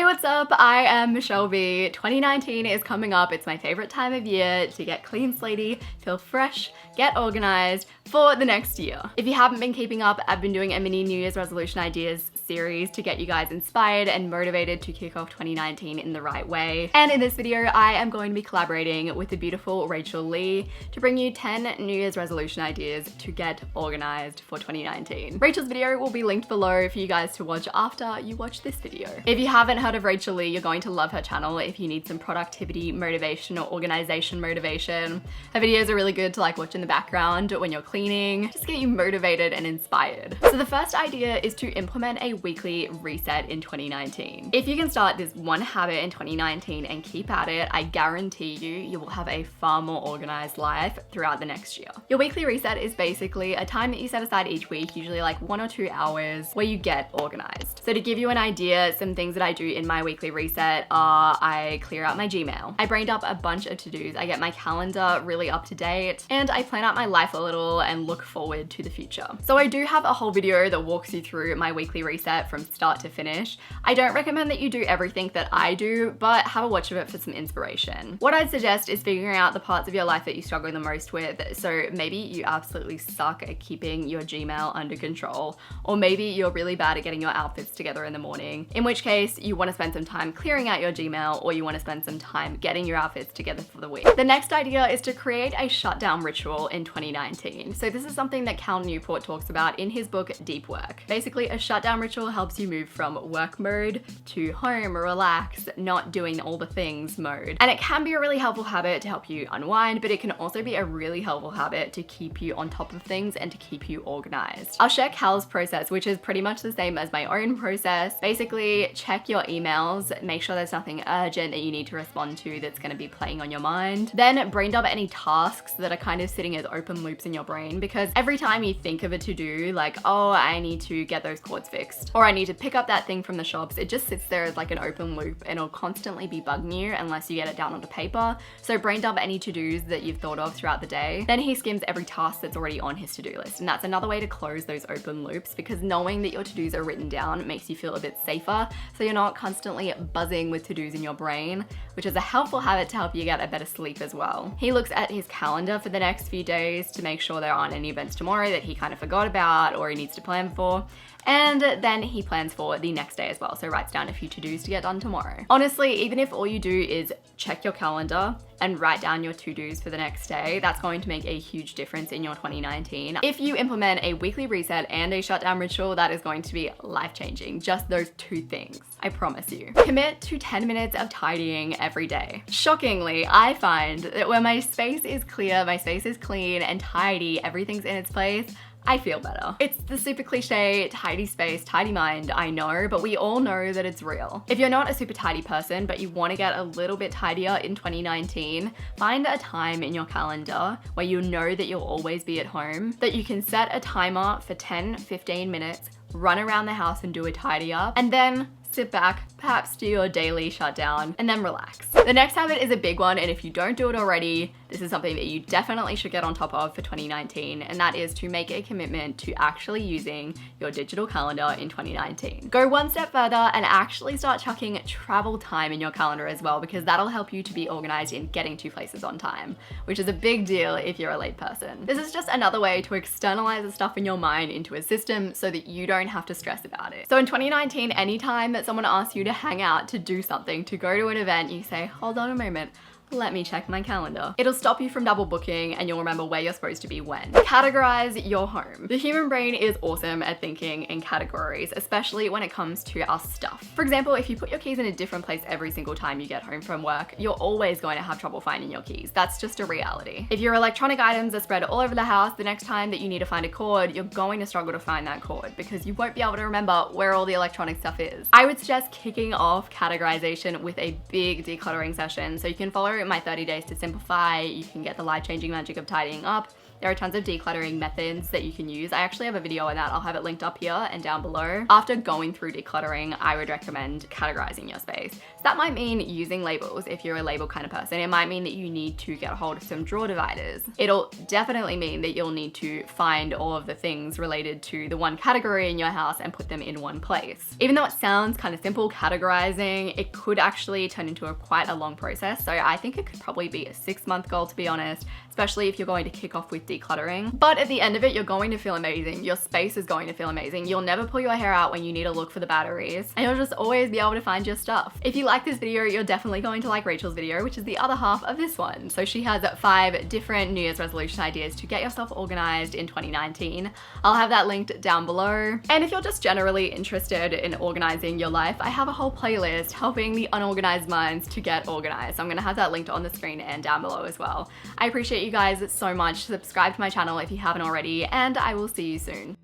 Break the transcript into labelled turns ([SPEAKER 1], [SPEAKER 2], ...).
[SPEAKER 1] what's up? I am Michelle B. 2019 is coming up. It's my favorite time of year to get clean slatey, feel fresh, get organized for the next year. If you haven't been keeping up, I've been doing a mini New Year's resolution ideas series to get you guys inspired and motivated to kick off 2019 in the right way. And in this video, I am going to be collaborating with the beautiful Rachel Lee to bring you 10 New Year's resolution ideas to get organized for 2019. Rachel's video will be linked below for you guys to watch after you watch this video. If you haven't heard of Rachel Lee, you're going to love her channel if you need some productivity motivation or organization motivation. Her videos are really good to watch in the background when you're cleaning, just get you motivated and inspired. So the first idea is to implement a weekly reset in 2019. If you can start this one habit in 2019 and keep at it, I guarantee you will have a far more organized life throughout the next year. Your weekly reset is basically a time that you set aside each week, usually 1 or 2 hours, where you get organized. So to give you an idea, some things that I do in my weekly reset are I clear out my Gmail. I brained up a bunch of to-dos. I get my calendar really up to date, and I plan out my life a little and look forward to the future. So I do have a whole video that walks you through my weekly reset from start to finish. I don't recommend that you do everything that I do, but have a watch of it for some inspiration. What I'd suggest is figuring out the parts of your life that you struggle the most with. So maybe you absolutely suck at keeping your Gmail under control, or maybe you're really bad at getting your outfits together in the morning, in which case you want to spend some time clearing out your Gmail, or you want to spend some time getting your outfits together for the week. The next idea is to create a shutdown ritual in 2019. So this is something that Cal Newport talks about in his book, Deep Work. Basically, a shutdown ritual helps you move from work mode to home, relax, not doing all the things mode. And it can be a really helpful habit to help you unwind, but it can also be a really helpful habit to keep you on top of things and to keep you organized. I'll share Cal's process, which is pretty much the same as my own process. Basically, check your emails, make sure there's nothing urgent that you need to respond to that's going to be playing on your mind. Then brain dump any tasks that are kind of sitting as open loops in your brain, because every time you think of a to-do, oh, I need to get those cords fixed, or I need to pick up that thing from the shops, it just sits there as an open loop and it'll constantly be bugging you unless you get it down onto paper. So brain dump any to-dos that you've thought of throughout the day. Then he skims every task that's already on his to-do list. And that's another way to close those open loops, because knowing that your to-dos are written down makes you feel a bit safer. So you're not constantly buzzing with to-dos in your brain, which is a helpful habit to help you get a better sleep as well. He looks at his calendar for the next few days to make sure there aren't any events tomorrow that he kind of forgot about or he needs to plan for. And then he plans for the next day as well. So writes down a few to-dos to get done tomorrow. Honestly, even if all you do is check your calendar and write down your to-dos for the next day, that's going to make a huge difference in your 2019. If you implement a weekly reset and a shutdown ritual, that is going to be life-changing. Just those two things, I promise you. Commit to 10 minutes of tidying every day. Shockingly, I find that when my space is clear, my space is clean and tidy, everything's in its place, I feel better. It's the super cliche, tidy space, tidy mind, I know, but we all know that it's real. If you're not a super tidy person, but you want to get a little bit tidier in 2019, find a time in your calendar where you know that you'll always be at home, that you can set a timer for 10-15 minutes, run around the house and do a tidy up, and then sit back, perhaps do your daily shutdown, and then relax. The next habit is a big one, and if you don't do it already, this is something that you definitely should get on top of for 2019, and that is to make a commitment to actually using your digital calendar in 2019. Go one step further and actually start chucking travel time in your calendar as well, because that'll help you to be organized in getting to places on time, which is a big deal if you're a late person. This is just another way to externalize the stuff in your mind into a system so that you don't have to stress about it. So in 2019, anytime that someone asks you to hang out, to do something, to go to an event, you say, hold on a moment, let me check my calendar. It'll stop you from double booking and you'll remember where you're supposed to be when. Categorize your home. The human brain is awesome at thinking in categories, especially when it comes to our stuff. For example, if you put your keys in a different place every single time you get home from work, you're always going to have trouble finding your keys. That's just a reality. If your electronic items are spread all over the house, the next time that you need to find a cord, you're going to struggle to find that cord because you won't be able to remember where all the electronic stuff is. I would suggest kicking off categorization with a big decluttering session. So you can follow my 30 days to simplify, you can get the life-changing magic of tidying up, There are tons of decluttering methods that you can use. I actually have a video on that. I'll have it linked up here and down below. After going through decluttering, I would recommend categorizing your space. So that might mean using labels if you're a label kind of person. It might mean that you need to get a hold of some drawer dividers. It'll definitely mean that you'll need to find all of the things related to the one category in your house and put them in one place. Even though it sounds kind of simple, categorizing, it could actually turn into quite a long process. So I think it could probably be a 6-month goal, to be honest, especially if you're going to kick off with decluttering. But at the end of it, you're going to feel amazing. Your space is going to feel amazing. You'll never pull your hair out when you need to look for the batteries, and you'll just always be able to find your stuff. If you like this video, you're definitely going to like Rachel's video, which is the other half of this one. So she has 5 different New Year's resolution ideas to get yourself organized in 2019. I'll have that linked down below. And if you're just generally interested in organizing your life, I have a whole playlist helping the unorganized minds to get organized. So I'm gonna have that linked on the screen and down below as well. I appreciate you guys so much. Subscribe to my channel if you haven't already, and I will see you soon.